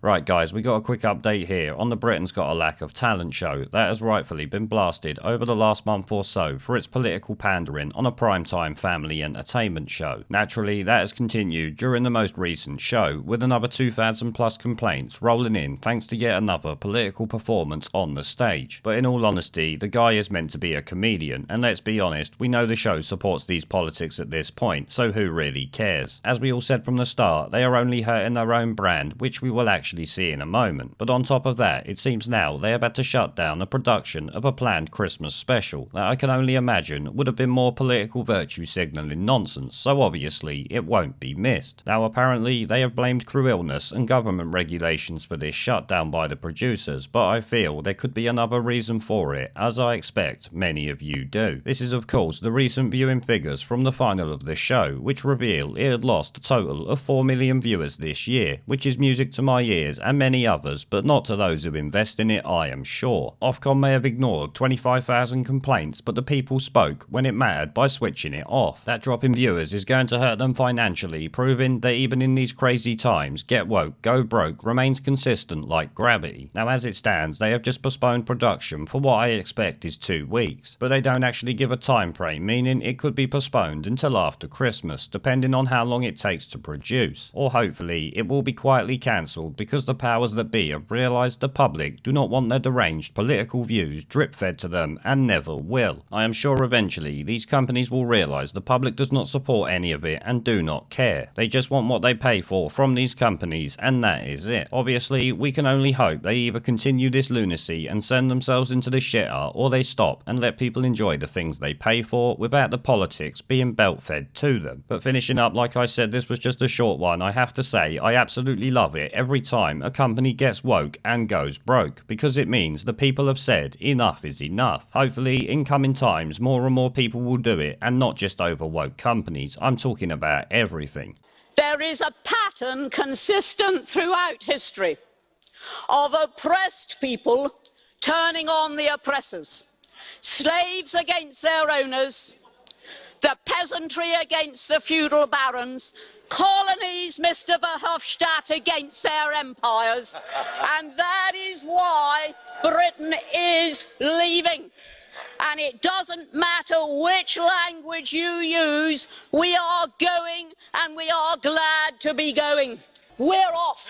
Right guys, we got a quick update here on the Britain's Got a Lack of Talent show that has rightfully been blasted over the last month or so for its political pandering on a primetime family entertainment show. Naturally, that has continued during the most recent show, with another 2,000 plus complaints rolling in thanks to yet another political performance on the stage. But in all honesty, the guy is meant to be a comedian, and let's be honest, we know the show supports these politics at this point, so who really cares? As we all said from the start, they are only hurting their own brand, which we will actually see in a moment. But on top of that, it seems now they are about to shut down the production of a planned Christmas special that I can only imagine would have been more political virtue signalling nonsense, so obviously it won't be missed. Now apparently they have blamed crew illness and government regulations for this shutdown by the producers, but I feel there could be another reason for it, as I expect many of you do. This is of course the recent viewing figures from the final of the show, which reveal it had lost a total of 4 million viewers this year, which is music to my ears and many others, but not to those who invest in it, I am sure. Ofcom may have ignored 25,000 complaints, but the people spoke when it mattered by switching it off. That drop in viewers is going to hurt them financially, proving that even in these crazy times, get woke, go broke remains consistent like gravity. Now as it stands, they have just postponed production for what I expect is 2 weeks, but they don't actually give a time frame, meaning it could be postponed until after Christmas, depending on how long it takes to produce. Or hopefully it will be quietly cancelled because the powers that be have realised the public do not want their deranged political views drip-fed to them and never will. I am sure eventually these companies will realise the public does not support any of it and do not care. They just want what they pay for from these companies, and that is it. Obviously we can only hope they either continue this lunacy and send themselves into the shitter, or they stop and let people enjoy the things they pay for without the politics being belt-fed to them. But finishing up, like I said, this was just a short one. I have to say I absolutely love it every time a company gets woke and goes broke, because it means the people have said enough is enough. Hopefully in coming times more and more people will do it, and not just over woke companies. I'm talking about everything. There is a pattern consistent throughout history of oppressed people turning on the oppressors, slaves against their owners, the peasantry against the feudal barons, colonies, Mr. Verhofstadt, against their empires, and that is why Britain is leaving. And it doesn't matter which language you use, we are going, and we are glad to be going. We're off.